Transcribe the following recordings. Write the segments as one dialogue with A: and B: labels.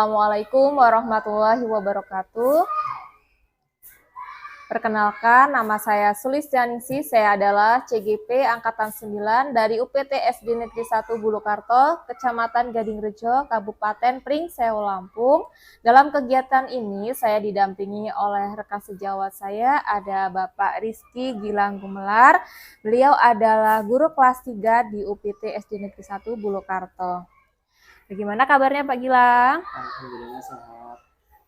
A: Assalamualaikum warahmatullahi wabarakatuh. Perkenalkan, nama saya Sulistianingsih, saya adalah CGP Angkatan 9 dari UPT SD Negeri 1 Bulukarto, Kecamatan Gadingrejo, Kabupaten Pringseu, Lampung. Dalam kegiatan ini, saya didampingi oleh rekan sejawat saya, ada Bapak Rizky Gilang Gumelar. Beliau adalah guru kelas 3 di UPT SD Negeri 1 Bulukarto. Bagaimana kabarnya Pak Gilang?
B: Alhamdulillah sehat.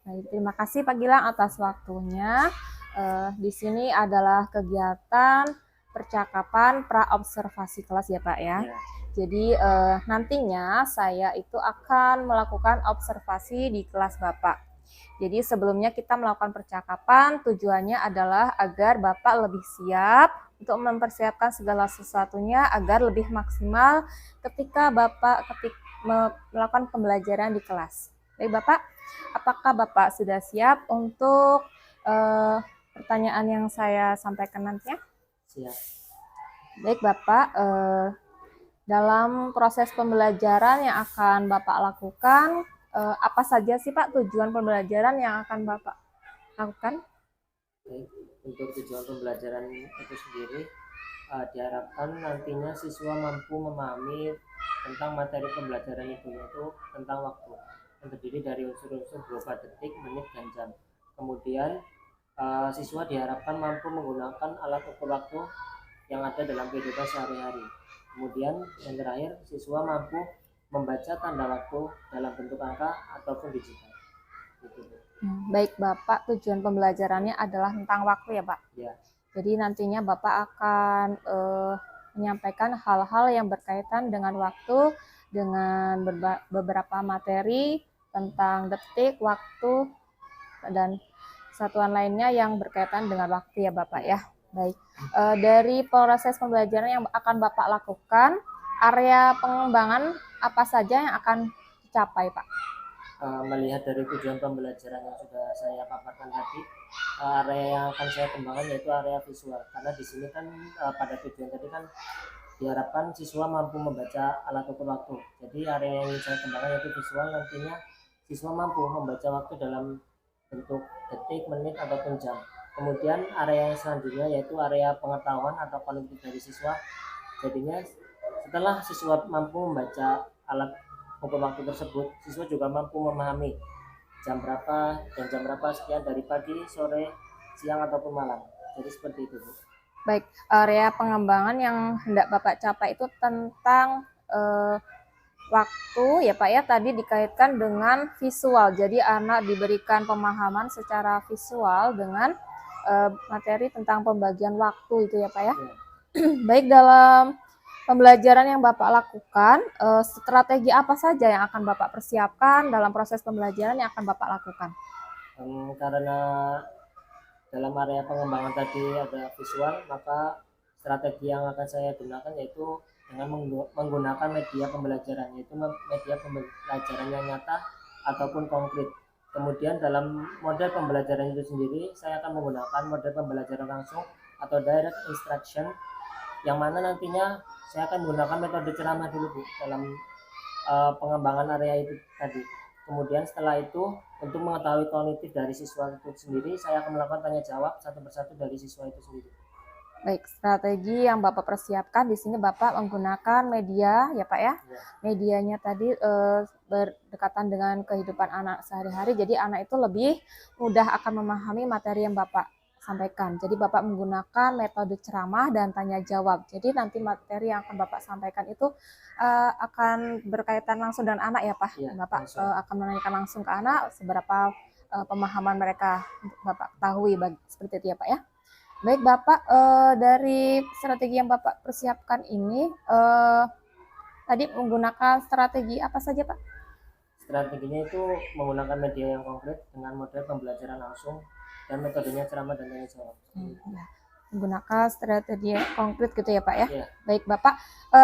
A: Baik, terima kasih Pak Gilang atas waktunya. Di sini adalah kegiatan percakapan pra-observasi kelas ya Pak ya.
B: Ya.
A: Jadi nantinya saya itu akan melakukan observasi di kelas Bapak. Jadi sebelumnya kita melakukan percakapan, tujuannya adalah agar Bapak lebih siap untuk mempersiapkan segala sesuatunya agar lebih maksimal ketika Bapak melakukan pembelajaran di kelas. Baik Bapak, apakah Bapak sudah siap untuk pertanyaan yang saya sampaikan nantinya?
B: Siap.
A: Baik Bapak, dalam proses pembelajaran yang akan Bapak lakukan, apa saja sih Pak tujuan pembelajaran yang akan Bapak lakukan?
B: Baik, untuk tujuan pembelajaran itu sendiri diharapkan nantinya siswa mampu memahami tentang materi pembelajaran itu, yaitu tentang waktu yang terdiri dari unsur-unsur berupa detik, menit, dan jam. Kemudian siswa diharapkan mampu menggunakan alat ukur waktu yang ada dalam kehidupan sehari-hari. Kemudian yang terakhir, siswa mampu membaca tanda waktu dalam bentuk angka ataupun digital.
A: Baik Bapak, tujuan pembelajarannya adalah tentang waktu ya Pak?
B: Ya.
A: Jadi nantinya Bapak akan menyampaikan hal-hal yang berkaitan dengan waktu, dengan beberapa materi tentang detik, waktu, dan satuan lainnya yang berkaitan dengan waktu ya Bapak ya. Baik, dari proses pembelajaran yang akan Bapak lakukan, area pengembangan apa saja yang akan dicapai Pak?
B: Melihat dari tujuan pembelajaran yang sudah saya paparkan tadi, area yang akan saya kembangkan yaitu area visual, karena di sini kan pada tujuan tadi kan diharapkan siswa mampu membaca alat ukur waktu. Jadi area yang ingin saya kembangkan yaitu visual, nantinya siswa mampu membaca waktu dalam bentuk detik, menit, ataupun jam. Kemudian area yang selanjutnya yaitu area pengetahuan atau kognitif dari siswa. Jadinya setelah siswa mampu membaca alat ukur waktu tersebut, siswa juga mampu memahami jam berapa dan jam berapa sekian dari pagi, sore, siang, ataupun malam. Jadi seperti itu, Bu.
A: Baik, area pengembangan yang hendak Bapak capai itu tentang waktu ya Pak ya, tadi dikaitkan dengan visual. Jadi anak diberikan pemahaman secara visual dengan materi tentang pembagian waktu itu ya Pak ya. Baik, dalam pembelajaran yang Bapak lakukan, strategi apa saja yang akan Bapak persiapkan dalam proses pembelajaran yang akan Bapak lakukan?
B: Karena dalam area pengembangan tadi ada visual, maka strategi yang akan saya gunakan yaitu dengan menggunakan media pembelajaran, yaitu media pembelajaran yang nyata ataupun konkret. Kemudian dalam model pembelajaran itu sendiri, saya akan menggunakan model pembelajaran langsung atau direct instruction, yang mana nantinya saya akan menggunakan metode ceramah dulu, Bu, dalam pengembangan area itu tadi. Kemudian setelah itu, untuk mengetahui kognitif dari siswa itu sendiri, saya akan melakukan tanya jawab satu persatu dari siswa itu sendiri.
A: Baik, strategi yang Bapak persiapkan di sini Bapak menggunakan media ya Pak ya. Medianya tadi berdekatan dengan kehidupan anak sehari-hari, jadi anak itu lebih mudah akan memahami materi yang Bapak sampaikan. Jadi Bapak menggunakan metode ceramah dan tanya jawab. Jadi nanti materi yang akan Bapak sampaikan itu akan berkaitan langsung dengan anak ya Pak.
B: Ya,
A: Bapak akan menanyakan langsung ke anak seberapa pemahaman mereka Bapak ketahui seperti itu ya Pak ya. Baik Bapak, dari strategi yang Bapak persiapkan ini, tadi menggunakan strategi apa saja Pak?
B: Strateginya itu menggunakan media yang konkret dengan model pembelajaran langsung dan metodenya ceramah dan tanya jawab.
A: Ya. Menggunakan strategi konkret gitu ya Pak ya?
B: Ya.
A: Baik Bapak,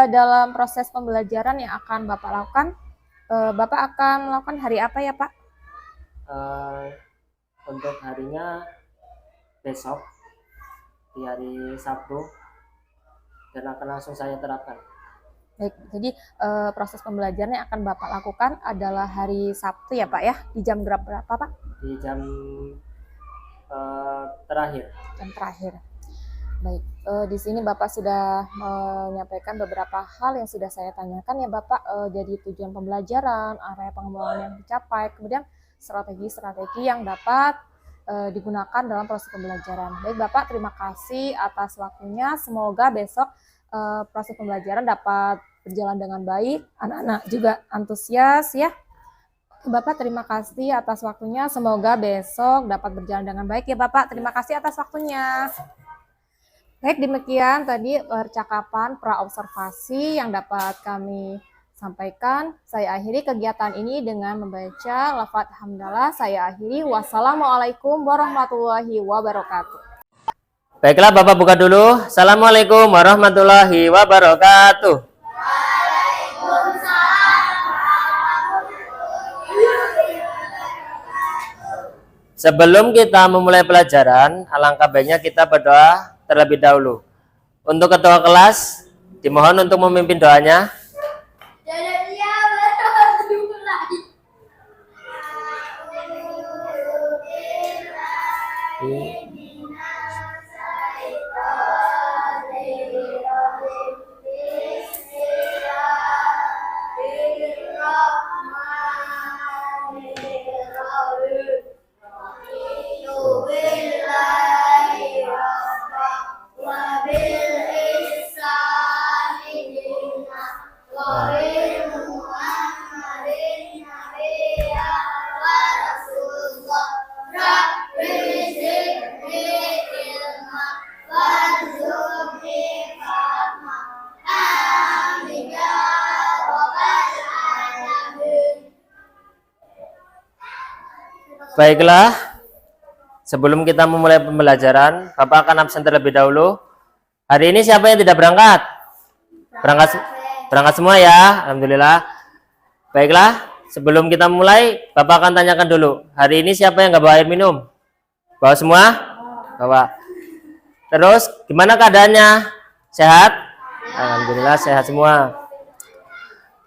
A: dalam proses pembelajaran yang akan Bapak lakukan, Bapak akan melakukan hari apa ya Pak?
B: Untuk harinya besok, di hari Sabtu, dan akan langsung saya terapkan.
A: Baik, jadi proses pembelajaran yang akan Bapak lakukan adalah hari Sabtu ya Pak ya, di jam berapa Pak?
B: Di jam terakhir.
A: Jam terakhir. Baik, di sini Bapak sudah menyampaikan beberapa hal yang sudah saya tanyakan ya Bapak, jadi tujuan pembelajaran, area pengembangan yang dicapai, kemudian strategi-strategi yang dapat digunakan dalam proses pembelajaran. Baik Bapak, terima kasih atas waktunya. Semoga besok proses pembelajaran dapat berjalan dengan baik, anak-anak juga antusias ya. Bapak terima kasih atas waktunya. Semoga besok dapat berjalan dengan baik ya Bapak. Terima kasih atas waktunya. Baik, demikian tadi percakapan pra-observasi yang dapat kami sampaikan. Saya akhiri kegiatan ini dengan membaca lafaz hamdalah. Saya akhiri. Wassalamualaikum warahmatullahi wabarakatuh.
B: Baiklah, Bapak buka dulu. Assalamualaikum warahmatullahi wabarakatuh. Sebelum kita memulai pelajaran, alangkah baiknya kita berdoa terlebih dahulu. Untuk ketua kelas, dimohon untuk memimpin doanya. Baiklah, sebelum kita memulai pembelajaran, Bapak akan absen terlebih dahulu. Hari ini siapa yang tidak berangkat? Berangkat semua ya, alhamdulillah. Baiklah, sebelum kita mulai, Bapak akan tanyakan dulu. Hari ini siapa yang nggak bawa air minum? Bawa semua? Bawa. Terus, gimana keadaannya? Sehat? Alhamdulillah sehat semua.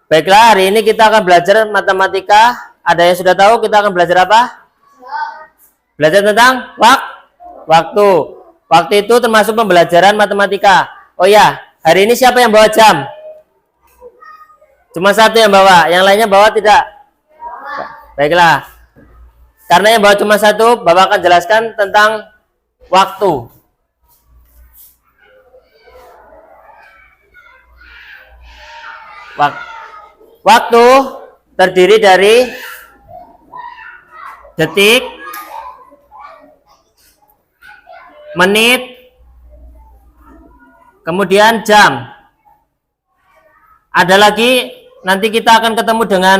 B: Baiklah, hari ini kita akan belajar matematika. Ada yang sudah tahu kita akan belajar apa? Belajar tentang waktu. Waktu itu termasuk pembelajaran matematika. Oh ya, hari ini siapa yang bawa jam? Cuma satu yang bawa, yang lainnya bawa tidak? Baiklah. Karena yang bawa cuma satu, Bapak akan jelaskan tentang waktu. Waktu terdiri dari detik, menit, kemudian jam. Ada lagi, nanti kita akan ketemu dengan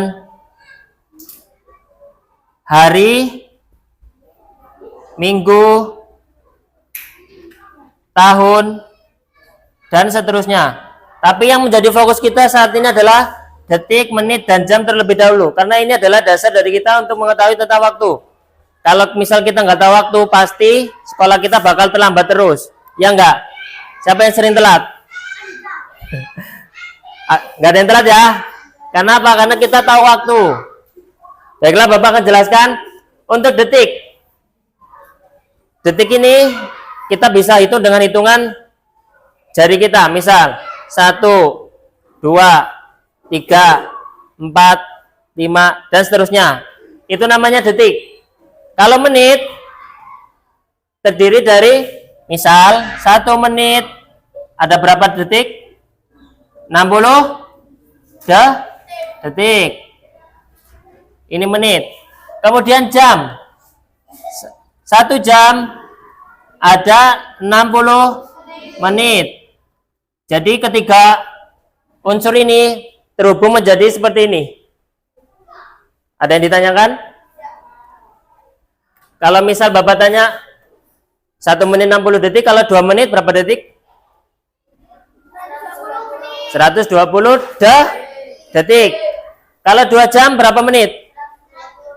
B: hari, minggu, tahun, dan seterusnya. Tapi yang menjadi fokus kita saat ini adalah detik, menit, dan jam terlebih dahulu. Karena ini adalah dasar dari kita untuk mengetahui tentang waktu. Kalau misal kita nggak tahu waktu, pasti sekolah kita bakal terlambat terus. Ya enggak? Siapa yang sering telat? Nggak ada yang telat ya? Kenapa? Karena kita tahu waktu. Baiklah, Bapak akan jelaskan untuk detik. Detik ini kita bisa hitung dengan hitungan jari kita. Misal 1, 2, 3, 4, 5, dan seterusnya. Itu namanya detik. Kalau menit terdiri dari misal 1 menit ada berapa detik? 60 detik. Ini menit. Kemudian jam. 1 jam ada 60 menit. Jadi ketiga unsur ini terhubung menjadi seperti ini. Ada yang ditanyakan? Kalau misal Bapak tanya 1 menit 60 detik, kalau 2 menit berapa detik? 120 detik. Kalau 2 jam berapa menit?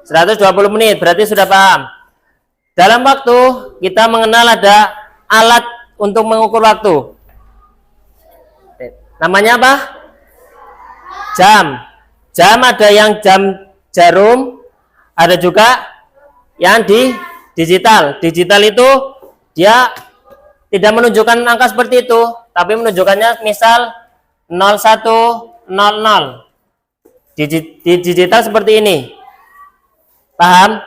B: 120 menit, berarti sudah paham. Dalam waktu kita mengenal ada alat untuk mengukur waktu. Namanya apa? jam. Jam ada yang jam jarum, ada juga yang di digital. Digital itu dia tidak menunjukkan angka seperti itu, tapi menunjukkannya misal 0100. Di digital seperti ini. Paham?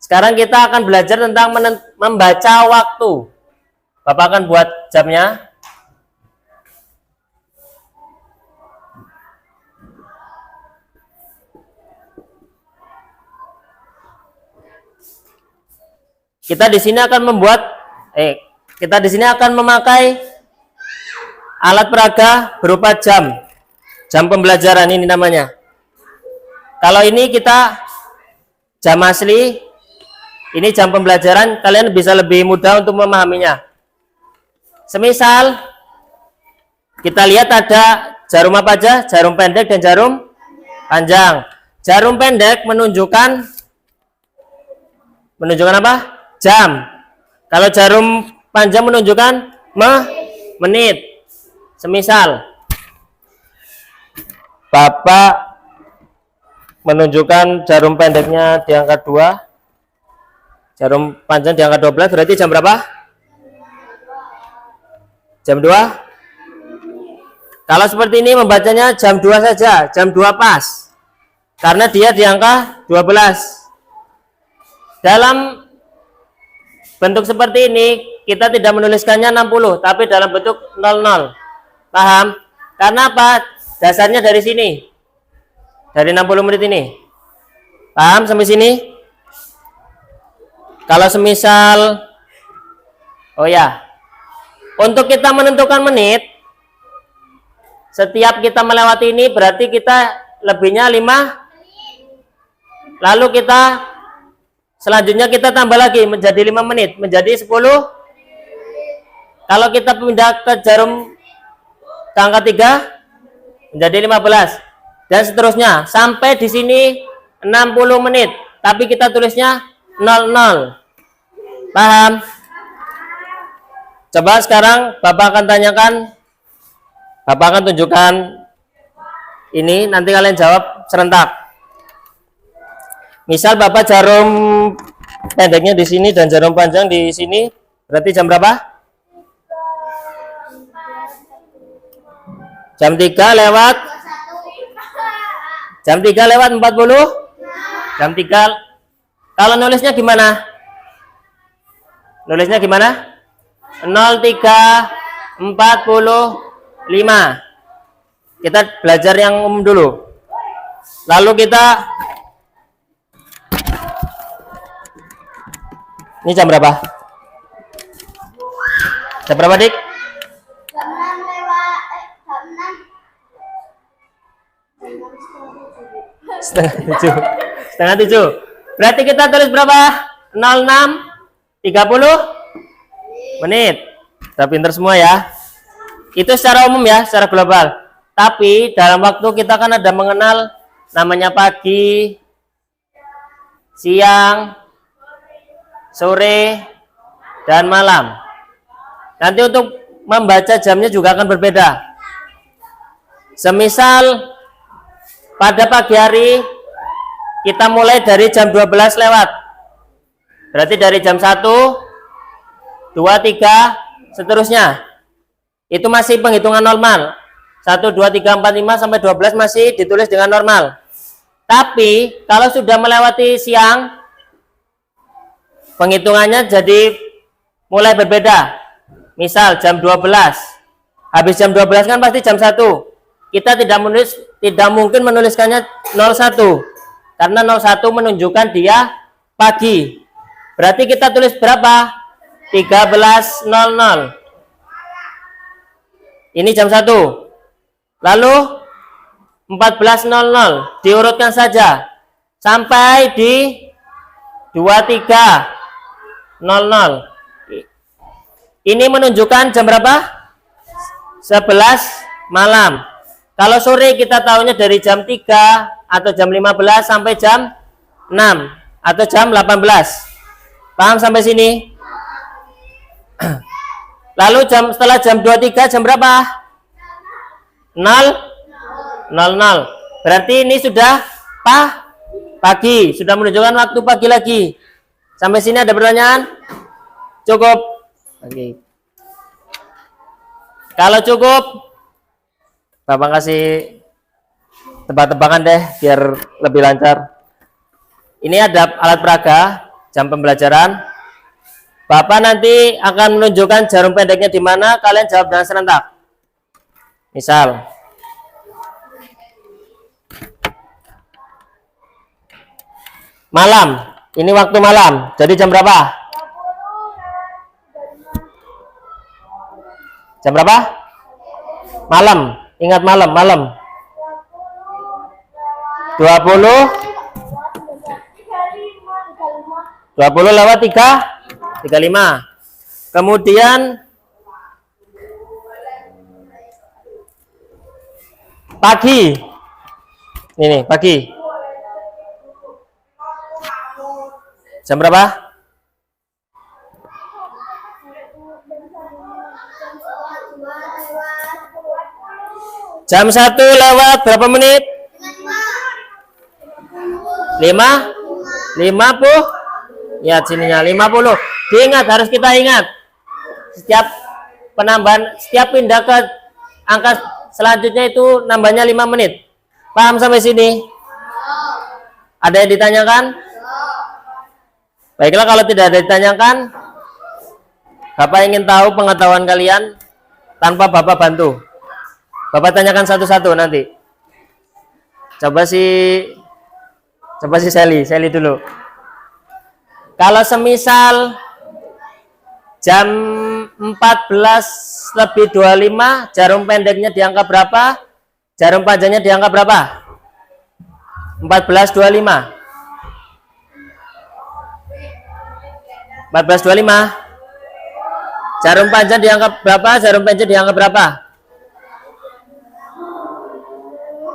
B: Sekarang kita akan belajar tentang membaca waktu. Bapak akan buat jamnya. Kita di sini akan memakai alat peraga berupa jam. Jam pembelajaran ini namanya. Kalau ini kita jam asli, ini jam pembelajaran, kalian bisa lebih mudah untuk memahaminya. Semisal kita lihat ada jarum apa aja? Jarum pendek dan jarum panjang. Jarum pendek menunjukkan apa? Jam. Kalau jarum panjang menunjukkan menit. Semisal Bapak menunjukkan jarum pendeknya di angka 2, jarum panjang di angka 12, berarti jam berapa? Jam 2. Kalau seperti ini membacanya jam 2 saja, jam 2 pas. Karena dia di angka 12. Dalam bentuk seperti ini, kita tidak menuliskannya 60, tapi dalam bentuk 00. Paham? Karena apa? Dasarnya dari sini. Dari 60 menit ini. Paham sampai sini? Kalau semisal, oh ya, untuk kita menentukan menit, setiap kita melewati ini berarti kita lebihnya 5. Lalu kita selanjutnya kita tambah lagi menjadi 5 menit, menjadi 10. Kalau kita pindah ke jarum ke angka 3 menjadi 15 dan seterusnya sampai di sini 60 menit, tapi kita tulisnya 00. Paham? Coba sekarang Bapak akan tanyakan, Bapak akan tunjukkan ini, nanti kalian jawab serentak. Misal Bapak jarum pendeknya di sini dan jarum panjang di sini, berarti jam berapa? Jam 3 lewat 40. Jam 3. Kalau nulisnya gimana? Nulisnya gimana? 03.45. Kita belajar yang umum dulu. Lalu kita ini jam berapa? Jam berapa, Dik?
C: Jam 6 lewat jam 6.
B: Setengah 7. Berarti kita tulis berapa? 06.30 menit. Sudah pinter semua ya. Itu secara umum ya, secara global. Tapi dalam waktu kita kan ada mengenal namanya pagi, siang, sore, dan malam. Nanti untuk membaca jamnya juga akan berbeda. Semisal pada pagi hari kita mulai dari jam 12 lewat. Berarti dari jam 1, 2, 3, seterusnya. Itu masih penghitungan normal. 1, 2, 3, 4, 5 sampai 12 masih ditulis dengan normal. Tapi kalau sudah melewati siang, penghitungannya jadi mulai berbeda. Misal jam 12. Habis jam 12 kan pasti jam 1. Kita tidak mungkin menuliskannya 01. Karena 01 menunjukkan dia pagi. Berarti kita tulis berapa? 13.00. Ini jam 1. Lalu 14.00. Diurutkan saja sampai di 23.00. Ini menunjukkan jam berapa? 11 malam. Kalau sore kita tahunya dari jam 3 atau jam 15 sampai jam 6 atau jam 18. Paham sampai sini? Lalu setelah jam 23 jam berapa? 0. 00. Berarti ini sudah pagi, sudah menunjukkan waktu pagi lagi. Sampai sini ada pertanyaan? Cukup? Oke. Kalau cukup, Bapak kasih tebak-tebakan deh biar lebih lancar. Ini ada alat peraga, jam pembelajaran. Bapak nanti akan menunjukkan jarum pendeknya di mana, kalian jawab dengan serentak. Misal, malam. Ini waktu malam. Jadi jam berapa? Jam berapa? Malam. Ingat malam, malam. 20 lewat 35. Kemudian pagi. Ini pagi. Jam berapa? Jam 1 lewat berapa menit? 50? Lihat sininya 50. Diingat, harus kita ingat. Setiap penambahan, setiap pindah ke angka selanjutnya itu nambahnya 5 menit. Paham sampai sini? Ada yang ditanyakan? Baiklah, kalau tidak ada ditanyakan, Bapak ingin tahu pengetahuan kalian tanpa Bapak bantu. Bapak tanyakan satu-satu nanti. Coba si Sally dulu. Kalau semisal jam 14 lebih 25, jarum pendeknya di angka berapa? Jarum panjangnya di angka berapa? 14.25. 14.25. Jarum panjang di angka berapa? Jarum pendek di angka berapa?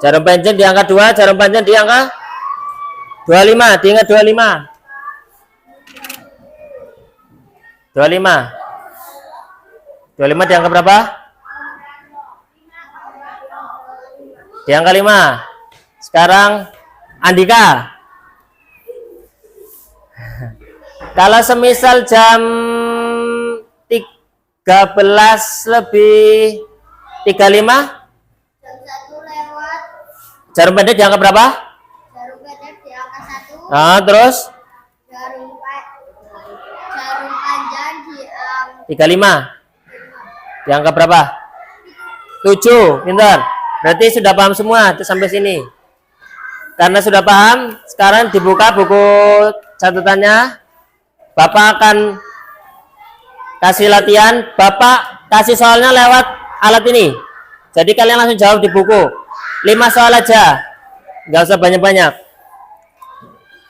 B: Jarum pendek di angka 2, jarum panjang di angka 25. Diingat 25. 25 di angka berapa? Di angka 5. Sekarang Andika. Kalau semisal jam 13 lebih 35, jarum pendek di angka berapa?
C: Jarum pendek di angka 1.
B: Nah, terus
C: Jarum panjang di angka
B: 35 di angka berapa? 7. Pintar. Berarti sudah paham semua sampai sini. Karena sudah paham, sekarang dibuka buku catatannya. Bapak akan kasih latihan. Bapak kasih soalnya lewat alat ini. Jadi kalian langsung jawab di buku. 5 soal aja, nggak usah banyak-banyak.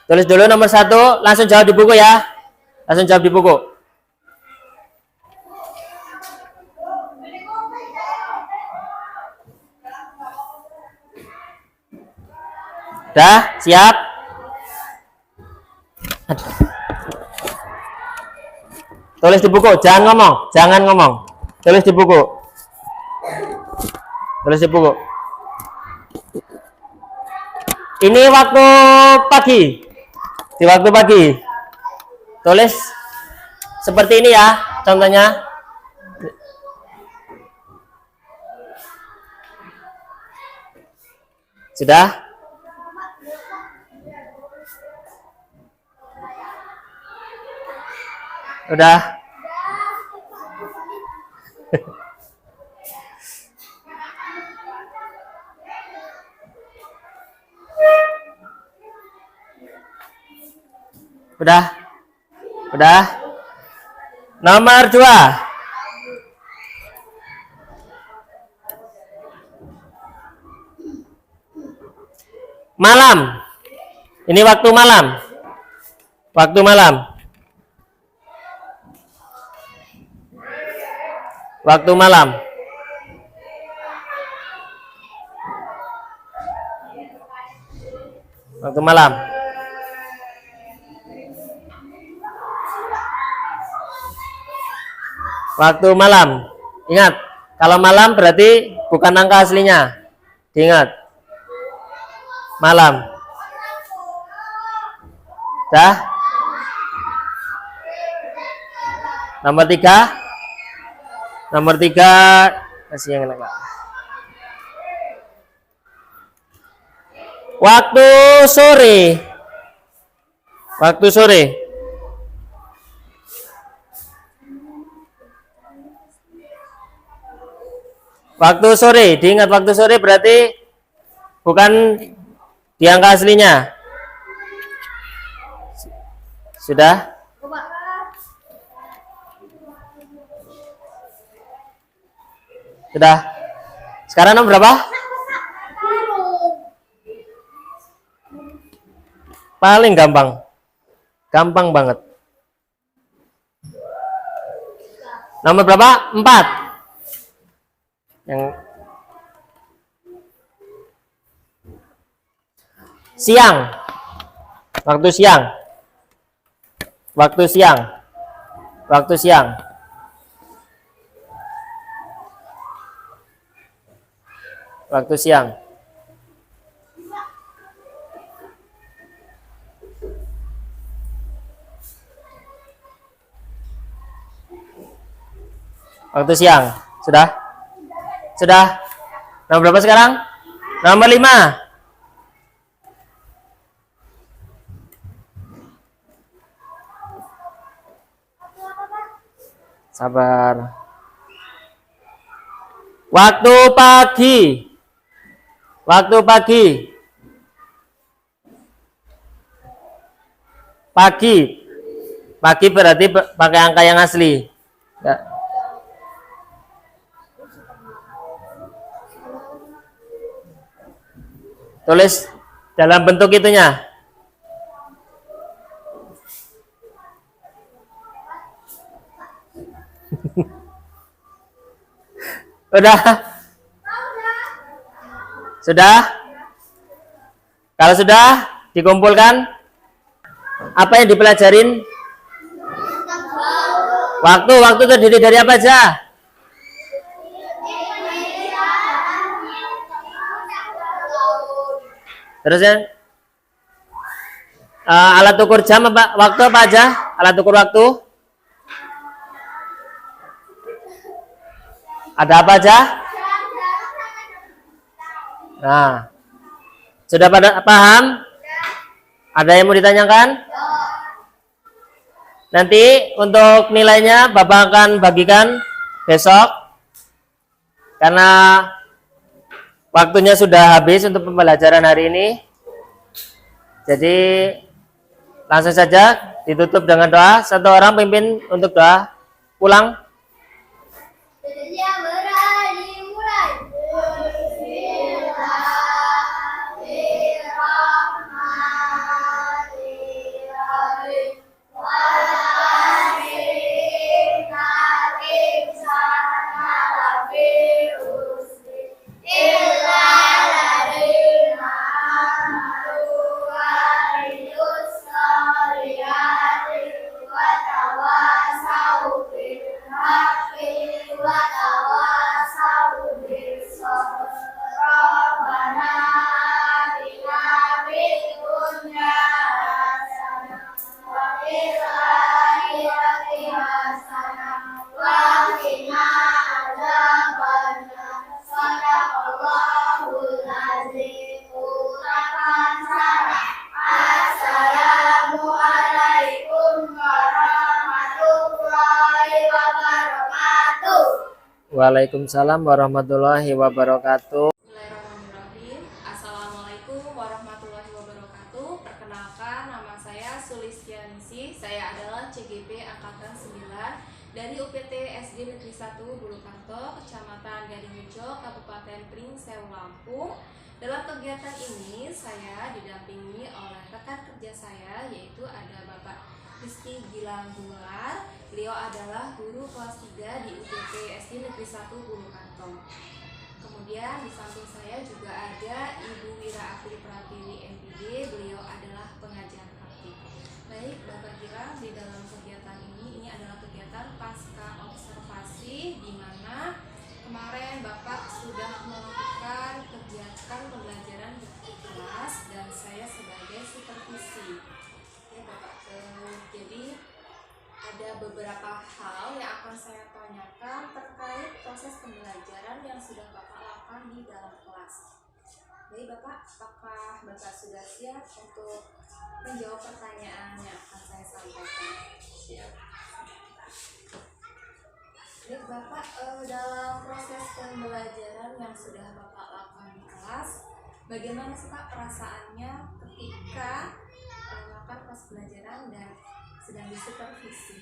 B: Tulis dulu nomor 1, langsung jawab di buku ya. Langsung jawab di buku. Dah, siap? Tulis di buku, jangan ngomong. Tulis di buku. Tulis di buku. Ini waktu pagi. Di waktu pagi. Tulis seperti ini ya, contohnya. Sudah? Udah? Udah? Nomor 2. Malam. Ini waktu malam. Waktu malam. Waktu malam. Waktu malam. Waktu malam. Ingat, kalau malam berarti bukan angka aslinya. Diingat. Malam. Dah? Nomor 3. Nomor 3 kasih yang enak. Waktu sore. Waktu sore. Waktu sore, diingat waktu sore berarti bukan di angka aslinya. Sudah? Sudah. Sekarang nomor berapa? Paling gampang. Gampang banget. Nomor berapa? 4. Yang siang. Waktu siang. Waktu siang. Waktu siang. Waktu siang. Waktu siang. Sudah? Sudah? Nomor berapa sekarang? Nomor 5. Sabar. Waktu pagi. Waktu pagi. Pagi. Pagi berarti pakai angka yang asli. Ya. Tulis dalam bentuk itunya. Sudah? Sudah? Kalau sudah dikumpulkan, apa yang dipelajarin? Waktu terdiri dari apa aja? Terus ya? Alat ukur jam apa? Waktu apa aja? Alat ukur waktu? Ada apa aja? Nah, sudah pada paham? Ada yang mau ditanyakan? Nanti untuk nilainya Bapak akan bagikan besok karena waktunya sudah habis untuk pembelajaran hari ini. Jadi langsung saja ditutup dengan doa. Satu orang pimpin untuk doa pulang. Waalaikumsalam warahmatullahi wabarakatuh.
A: Bismillahirrahmanirrahim. Assalamualaikum warahmatullahi wabarakatuh. Perkenalkan, nama saya Sulistianingsih. Saya adalah CGP Angkatan 9 dari UPT SD Negeri 1 Bulukarto, Kecamatan Gadingrejo, Kabupaten Pringsewu, Lampung. Dalam kegiatan ini, saya didampingi oleh rekan kerja saya, yaitu ada Bapak Rizky Gilang Gumelar. Beliau adalah guru kelas 3 di UPT SD Negeri 1 Bulukarto. Kemudian di samping saya juga ada Ibu Wira Apri Pratiwi MPD. Beliau adalah pengajar praktik. Baik, Bapak Gilang, di dalam kegiatan ini adalah kegiatan pasca observasi, di mana kemarin Bapak sudah melakukan kegiatan pembelajaran di kelas yang sudah Bapak lakukan di dalam kelas. Jadi Bapak, apakah Bapak sudah siap untuk menjawab pertanyaan yang akan saya sampaikan?
B: Siap.
A: Baik Bapak, dalam proses pembelajaran yang sudah Bapak lakukan di kelas, bagaimana sih Pak perasaannya ketika melakukan proses pembelajaran dan sedang disupervisi?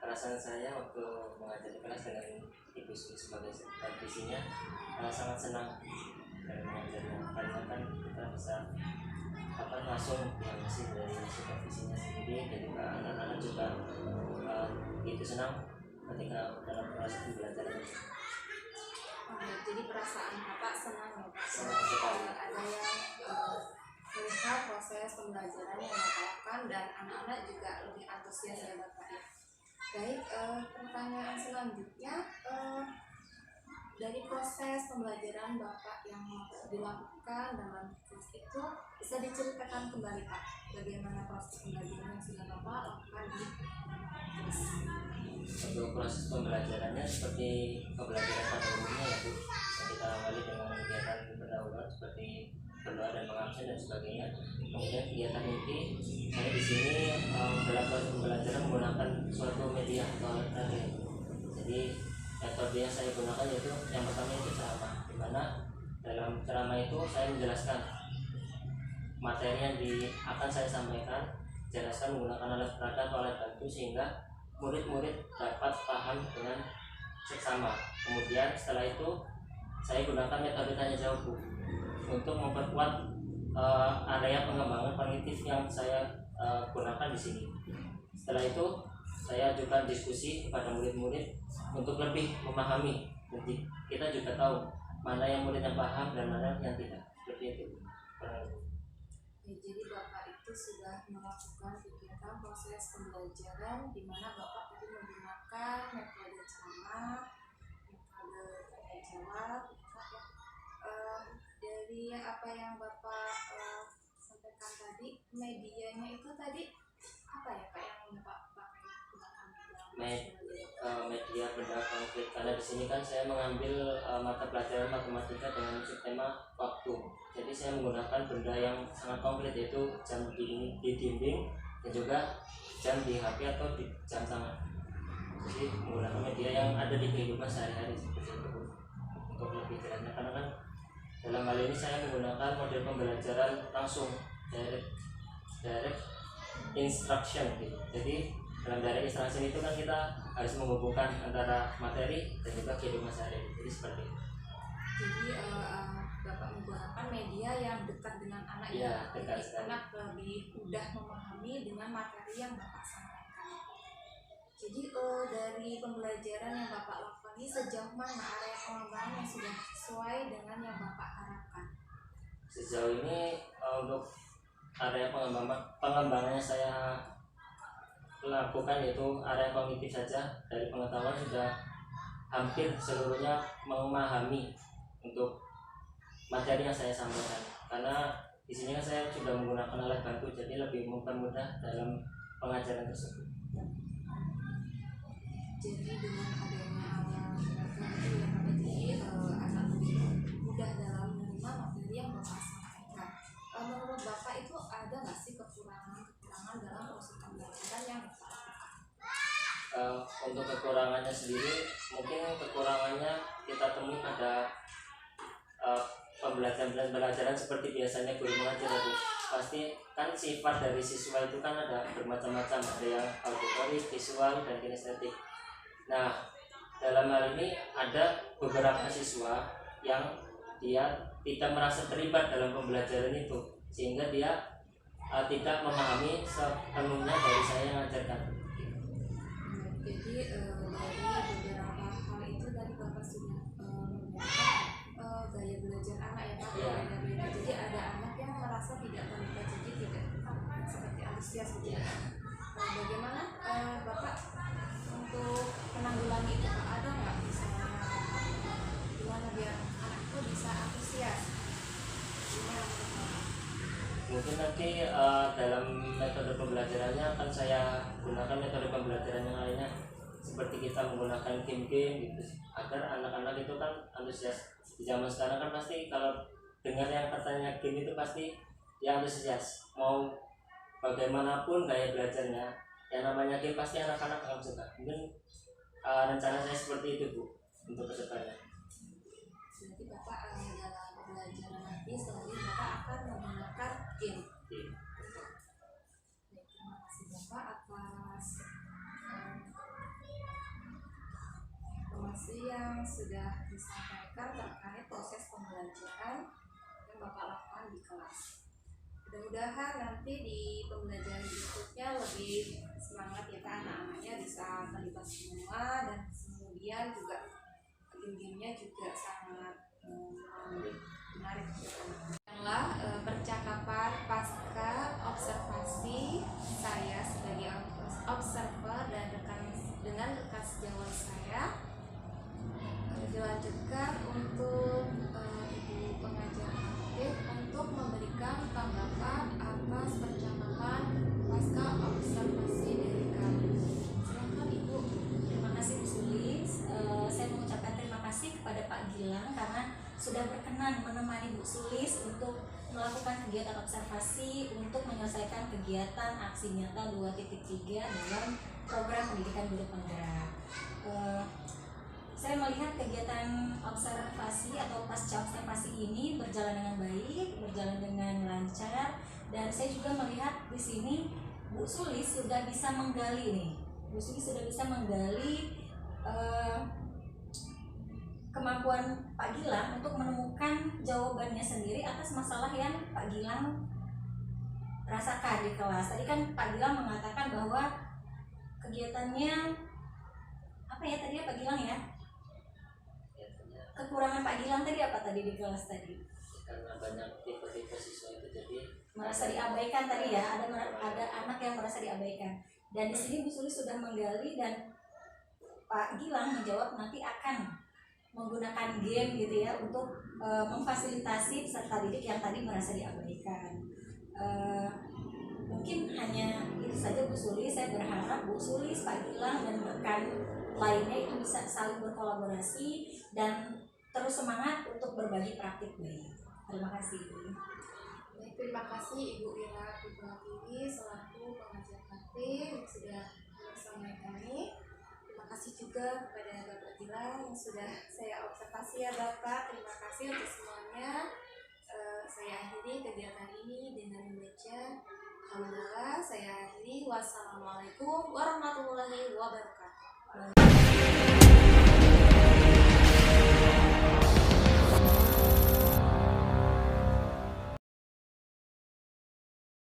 B: Perasaan saya waktu mengajar di kelas dengan Ibu Sri sebagai supervisinya sangat senang dari mengajarnya, karena kan kita bisa langsung diawasi dari supervisinya sendiri. Jadi anak-anak juga itu senang ketika dalam proses pembelajaran.
A: Jadi perasaan Bapak senang ya Pak,
B: Senang sekali.
A: ada yang melihat proses pembelajaran yang Bapak lakukan dan anak-anak juga lebih antusias ya Bapak ya. Baik, pertanyaan selanjutnya, dari proses pembelajaran Bapak yang dilakukan dalam kelas itu bisa diceritakan kembali Pak, bagaimana proses pembelajaran yang sudah Bapak lakukan di kelas?
B: Untuk proses pembelajarannya seperti pembelajaran pada umumnya ya Bu, kita awali dengan kegiatan berdaulat seperti berdoa dan mengabsen dan sebagainya. Kemudian kegiatan inti, saya di sini dalam proses pembelajaran menggunakan suatu media atau alat daring. Jadi metode yang saya gunakan yaitu yang pertama itu ceramah, di mana dalam ceramah itu saya menjelaskan materi yang akan saya sampaikan, jelaskan menggunakan alat peraga atau alat bantu sehingga murid-murid dapat paham dengan seksama. Kemudian setelah itu saya gunakan metode tanya jawab Bu, untuk memperkuat area pengembangan kognitif yang saya gunakan di sini. Setelah itu saya ajukan diskusi kepada murid-murid untuk lebih memahami. Jadi kita juga tahu mana yang murid yang paham dan mana yang tidak. Seperti itu.
A: Ya, jadi Bapak itu sudah melakukan kegiatan proses pembelajaran di mana Bapak tadi menggunakan metode ceramah, metode tanya jawab, ya. Dari apa yang Bapak sampaikan tadi, medianya itu tadi apa ya Pak yang Bapak pakai gunakan
B: media benda konflik, karena di sini kan saya mengambil mata pelajaran matematika dengan subtema waktu. Jadi saya menggunakan benda yang sangat konkret, yaitu jam di dinding dan juga jam di HP atau di jam tangan. Jadi menggunakan media yang ada di kehidupan sehari-hari seperti itu untuk lebih jelasnya, karena kan dalam hal ini saya menggunakan model pembelajaran langsung, direct instruction gitu. Jadi dalam direct instruction itu kan kita harus menghubungkan antara materi dan juga kehidupan sehari-hari. Jadi seperti itu.
A: Jadi Bapak menggunakan media yang dekat dengan anak
B: Ya,
A: ya,
B: dekat
A: jadi
B: sekali.
A: anak lebih mudah memahami dengan materi yang Bapak sampaikan. Jadi dari pembelajaran yang Bapak lakukan ini sejauh mana area pengembangan yang sudah sesuai dengan yang Bapak harapkan?
B: Sejauh ini untuk area pengembangannya saya lakukan yaitu area kognitif saja. Dari pengetahuan sudah hampir seluruhnya memahami untuk materi yang saya sampaikan, karena di sini kan saya sudah menggunakan alat bantu, jadi lebih mempermudah dalam pengajaran tersebut.
A: Jadi dengan adanya alat bantu yang ada di anak lebih mudah dalam menerima materi yang Bapak sampaikan. Menurut Bapak itu ada nggak sih kekurangan dalam proses pembelajaran yang Bapak lakukan?
B: Untuk kekurangannya sendiri, mungkin kekurangannya kita temui pada pembelajaran seperti biasanya guru mengajar itu. Pasti kan sifat dari siswa itu kan ada bermacam-macam, ada yang auditory, visual, dan kinestetik. Nah, dalam hal ini ada beberapa siswa yang dia tidak merasa terlibat dalam pembelajaran itu, sehingga dia tidak memahami sepenuhnya dari saya yang mengajarkan.
A: Jadi dari beberapa hal itu dari Bapak sudah menggunakan gaya belajar anak ya Pak.
B: Ya.
A: Jadi ada anak yang merasa tidak terlibat, jadi tidak seperti antusias gitu ya. Bagaimana Bapak untuk menanggulangi itu Pak? Ada nggak misalnya gimana biar anak itu bisa antusias? Gimana menurut Bapak?
B: Mungkin nanti dalam metode pembelajarannya akan saya gunakan metode pembelajaran yang lainnya. seperti kita menggunakan game-game gitu, agar anak-anak itu kan antusias. Di zaman sekarang kan pasti kalau dengar yang katanya game itu pasti yang antusias, mau bagaimanapun gaya belajarnya, yang namanya game pasti anak-anak akan suka. Mungkin rencana saya seperti itu Bu untuk kedepannya.
A: Berarti Bapak dalam pembelajaran nanti selanjutnya Bapak akan menggunakan game.
B: Iya.
A: Baik, terima kasih Bapak atas informasi yang sudah disampaikan terkait proses pembelajaran yang Bapak lakukan di kelas. Mudah-mudahan nanti di pembelajaran berikutnya lebih semangat ya Kak, anak-anaknya bisa terlibat semua, dan kemudian juga game-gamenya juga sangat menarik. Adalah percakapan pasca observasi saya sebagai observer dan dengan rekan sejawat saya. Dilanjutkan untuk Ibu pengajar aktif untuk memberikan tanggapan atas percakapan pasca observasi dari kami. Silakan Ibu.
D: Terima kasih Bu Sulis. Saya mengucapkan terima kasih kepada Pak Gilang karena sudah berkenan menemani Bu Sulis untuk melakukan kegiatan observasi untuk menyelesaikan kegiatan aksi nyata 2.3 dalam program pendidikan guru penggerak. Saya melihat kegiatan observasi atau pasca observasi ini berjalan dengan baik, berjalan dengan lancar, dan saya juga melihat di sini Bu Sulis sudah bisa menggali nih. Bu Sulis sudah bisa menggali kemampuan Pak Gilang untuk menemukan jawabannya sendiri atas masalah yang Pak Gilang rasakan di kelas. Tadi kan Pak Gilang mengatakan bahwa kegiatannya apa ya tadi ya Pak Gilang ya? Kekurangan Pak Gilang tadi apa tadi di kelas tadi?
B: Karena banyak tipe-tipe siswa itu jadi
D: Merasa diabaikan tadi ya, ada anak yang merasa diabaikan. Dan di sini Bu Sulis sudah menggali dan Pak Gilang menjawab nanti akan menggunakan game gitu ya untuk memfasilitasi peserta didik yang tadi merasa diabaikan. Mungkin hanya itu saja Bu Sulis. Saya berharap Bu Sulis, Pak Gilang dan rekan lainnya itu bisa saling berkolaborasi dan terus semangat untuk berbagi praktik baik. Terima kasih.
A: Baik, terima kasih Ibu Ira Fitriwati selaku pengajar praktik yang sudah bersama kami. Terima kasih juga kepada Bapak Gilang yang sudah saya observasi ya Bapak. Terima kasih untuk semuanya. Saya akhiri kegiatan ini dengan membaca Alhamdulillah. Saya akhiri. Wassalamualaikum warahmatullahi wabarakatuh.